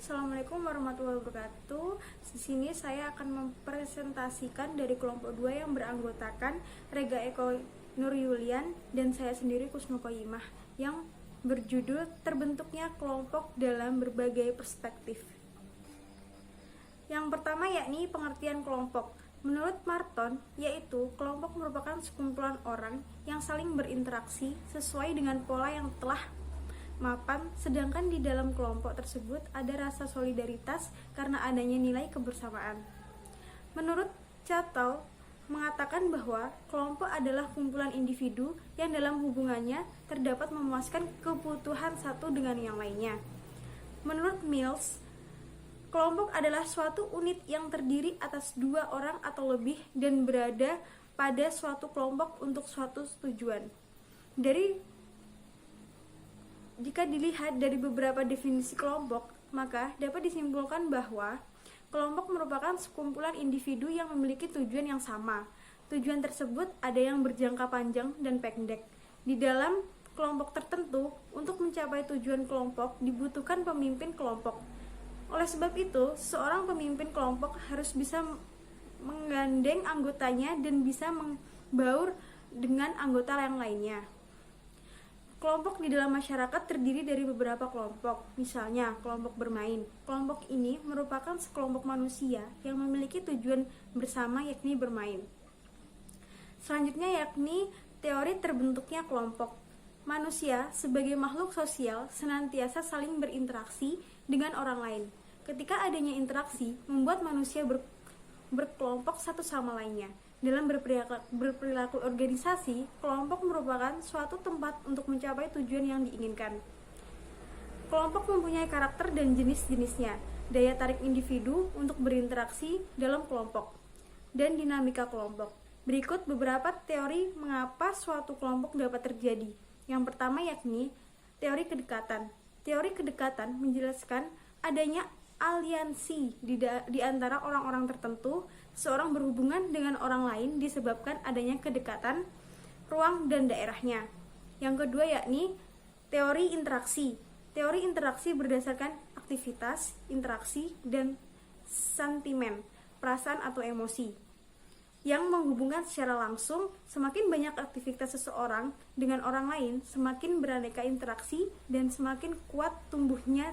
Assalamualaikum warahmatullahi wabarakatuh. Di sini saya akan mempresentasikan dari kelompok 2 yang beranggotakan Rega Eko Nur Yulian dan saya sendiri Kusno Koyimah yang berjudul terbentuknya kelompok dalam berbagai perspektif. Yang pertama yakni pengertian kelompok. Menurut Marton, yaitu kelompok merupakan sekumpulan orang yang saling berinteraksi sesuai dengan pola yang telah mapan, sedangkan di dalam kelompok tersebut ada rasa solidaritas karena adanya nilai kebersamaan. Menurut Cato mengatakan bahwa kelompok adalah kumpulan individu yang dalam hubungannya terdapat memuaskan kebutuhan satu dengan yang lainnya. Menurut Mills, kelompok adalah suatu unit yang terdiri atas 2 orang atau lebih dan berada pada suatu kelompok untuk suatu tujuan. Jika dilihat dari beberapa definisi kelompok, maka dapat disimpulkan bahwa kelompok merupakan sekumpulan individu yang memiliki tujuan yang sama. Tujuan tersebut ada yang berjangka panjang dan pendek. Di dalam kelompok tertentu, untuk mencapai tujuan kelompok dibutuhkan pemimpin kelompok. Oleh sebab itu, seorang pemimpin kelompok harus bisa menggandeng anggotanya dan bisa membaur dengan anggota yang lainnya. Kelompok di dalam masyarakat terdiri dari beberapa kelompok, misalnya kelompok bermain. Kelompok ini merupakan sekelompok manusia yang memiliki tujuan bersama yakni bermain. Selanjutnya yakni teori terbentuknya kelompok. Manusia sebagai makhluk sosial senantiasa saling berinteraksi dengan orang lain. Ketika adanya interaksi, membuat manusia berkelompok satu sama lainnya. Dalam berperilaku organisasi, kelompok merupakan suatu tempat untuk mencapai tujuan yang diinginkan. Kelompok mempunyai karakter dan jenis-jenisnya, daya tarik individu untuk berinteraksi dalam kelompok, dan dinamika kelompok. Berikut beberapa teori mengapa suatu kelompok dapat terjadi. Yang pertama yakni teori kedekatan. Teori kedekatan menjelaskan adanya aliansi di antara orang-orang tertentu. Seorang berhubungan dengan orang lain disebabkan adanya kedekatan ruang dan daerahnya. Yang kedua yakni teori interaksi. Teori interaksi berdasarkan aktivitas, interaksi, dan sentimen, perasaan atau emosi yang menghubungkan secara langsung. Semakin banyak aktivitas seseorang dengan orang lain, semakin beraneka interaksi dan semakin kuat tumbuhnya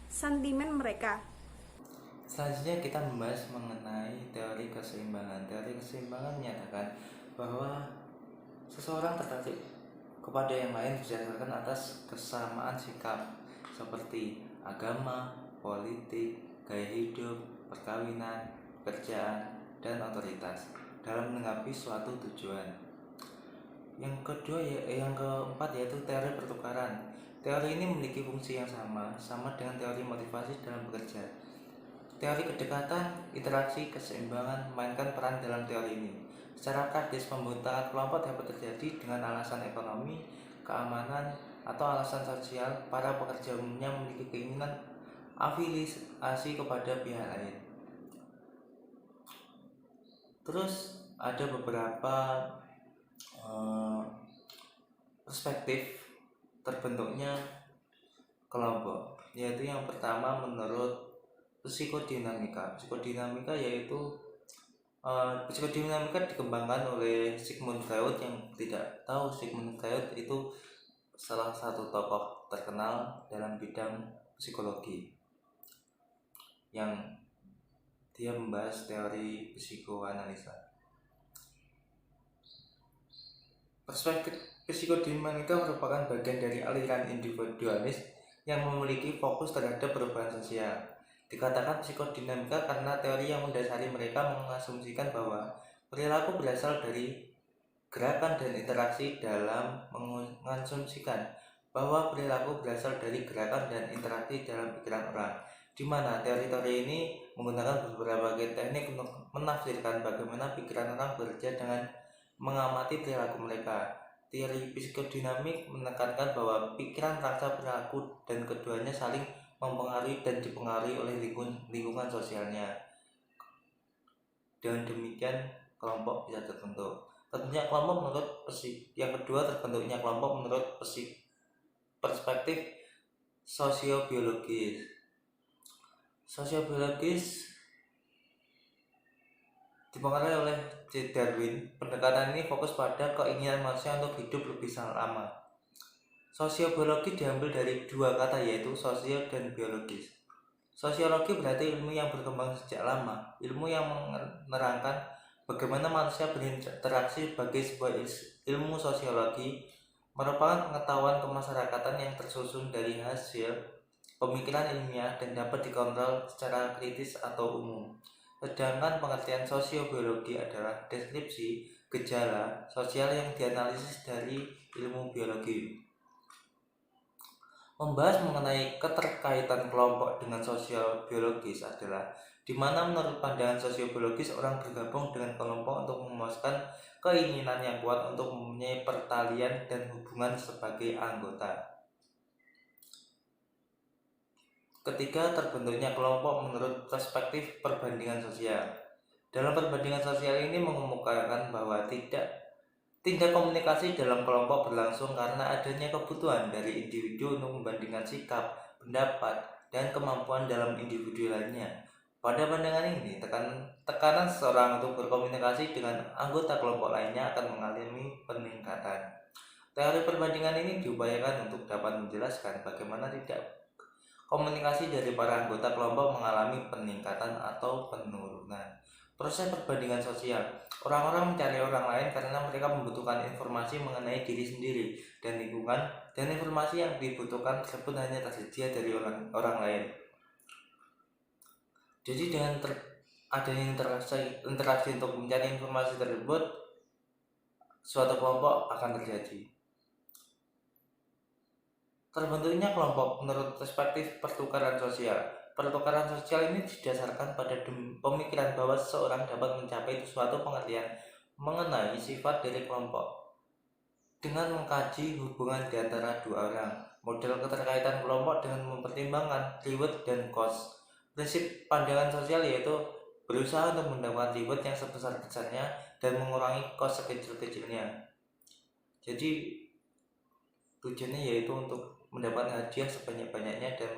sentimen mereka. Selanjutnya kita membahas mengenai teori keseimbangan. Teori keseimbangan menyatakan bahwa seseorang tertarik kepada yang lain berdasarkan atas kesamaan sikap seperti agama, politik, gaya hidup, perkawinan, pekerjaan, dan otoritas dalam menanggapi suatu tujuan. Yang keempat yaitu teori pertukaran. Teori ini memiliki fungsi yang sama dengan teori motivasi dalam bekerja. Teori kedekatan, interaksi, keseimbangan memainkan peran dalam teori ini. Secara praktis, pembentukan kelompok dapat terjadi dengan alasan ekonomi, keamanan, atau alasan sosial. Para pekerja umumnya memiliki keinginan afiliasi kepada pihak lain. Terus ada beberapa perspektif terbentuknya kelompok, yaitu yang pertama menurut psikodinamika. Psikodinamika dikembangkan oleh Sigmund Freud. Yang tidak tahu, Sigmund Freud itu salah satu tokoh terkenal dalam bidang psikologi yang dia membahas teori psikoanalisa. Perspektif psikodinamika merupakan bagian dari aliran individualis yang memiliki fokus terhadap perubahan sosial. Dikatakan psikodinamika karena teori yang mendasari mereka mengasumsikan bahwa perilaku berasal dari gerakan dan interaksi dalam mengasumsikan bahwa perilaku berasal dari gerakan dan interaksi dalam pikiran orang, di mana teori-teori ini menggunakan beberapa teknik untuk menafsirkan bagaimana pikiran orang bekerja dengan mengamati perilaku mereka. Teori psikodinamik menekankan bahwa pikiran, rasa, perilaku, dan keduanya saling mempengaruhi dan dipengaruhi oleh lingkungan sosialnya. Dengan demikian kelompok bisa terbentuk. Tentunya kelompok menurut yang kedua terbentuknya kelompok menurut perspektif sosiobiologis. Sosiobiologis dipengaruhi oleh Darwin. Pendekatan ini fokus pada keinginan manusia untuk hidup lebih lama. Sosiobiologi diambil dari dua kata, yaitu sosial dan biologis. Sosiologi berarti ilmu yang berkembang sejak lama, ilmu yang menerangkan bagaimana manusia berinteraksi. Sebagai sebuah ilmu, sosiologi merupakan pengetahuan kemasyarakatan yang tersusun dari hasil pemikiran ilmiah dan dapat dikontrol secara kritis atau umum. Sedangkan pengertian sosiobiologi adalah deskripsi gejala sosial yang dianalisis dari ilmu biologi. Membahas mengenai keterkaitan kelompok dengan sosial biologis adalah di mana menurut pandangan sosiobiologis orang bergabung dengan kelompok untuk memuaskan keinginan yang kuat untuk mempunyai pertalian dan hubungan sebagai anggota. Ketiga, terbentuknya kelompok menurut perspektif perbandingan sosial. Dalam perbandingan sosial ini mengemukakan bahwa tindak komunikasi dalam kelompok berlangsung karena adanya kebutuhan dari individu untuk membandingkan sikap, pendapat, dan kemampuan dalam individu lainnya. Pada pandangan ini, tekanan seseorang untuk berkomunikasi dengan anggota kelompok lainnya akan mengalami peningkatan. Teori perbandingan ini diupayakan untuk dapat menjelaskan bagaimana tidak komunikasi dari para anggota kelompok mengalami peningkatan atau penurunan. Proses perbandingan sosial. Orang-orang mencari orang lain karena mereka membutuhkan informasi mengenai diri sendiri dan lingkungan, dan informasi yang dibutuhkan tersebut hanya tersedia dari orang lain. Jadi dengan adanya interaksi untuk mencari informasi tersebut, suatu kelompok akan terjadi. Terbentuknya kelompok menurut perspektif pertukaran sosial. Pertukaran sosial ini didasarkan pada pemikiran bahwa seseorang dapat mencapai suatu pengertian mengenai sifat dari kelompok dengan mengkaji hubungan di antara dua orang. Model keterkaitan kelompok dengan mempertimbangkan reward dan cost. Prinsip pandangan sosial yaitu berusaha untuk mendapatkan reward yang sebesar-besarnya dan mengurangi cost sekecil-kecilnya. Jadi tujuannya yaitu untuk mendapatkan hadiah sebanyak-banyaknya dan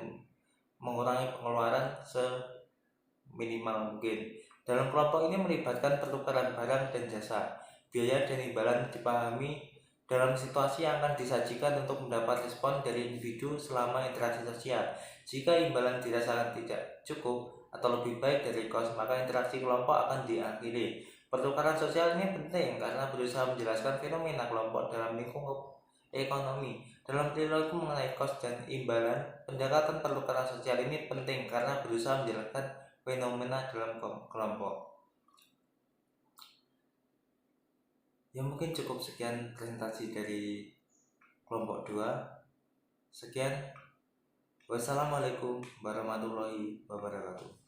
mengurangi pengeluaran seminimal mungkin. Dalam kelompok ini melibatkan pertukaran barang dan jasa. Biaya dan imbalan dipahami dalam situasi yang akan disajikan untuk mendapat respon dari individu selama interaksi sosial. Jika imbalan dirasakan tidak cukup atau lebih baik dari kos, maka interaksi kelompok akan diakhiri. Pertukaran sosial ini penting karena berusaha menjelaskan fenomena kelompok dalam lingkup ekonomi. Dalam perilaku mengenai kos dan imbalan, pendekatan pertukaran sosial ini penting karena berusaha menjelaskan fenomena dalam kelompok. Ya mungkin cukup sekian presentasi dari kelompok 2. Sekian. Wassalamualaikum warahmatullahi wabarakatuh.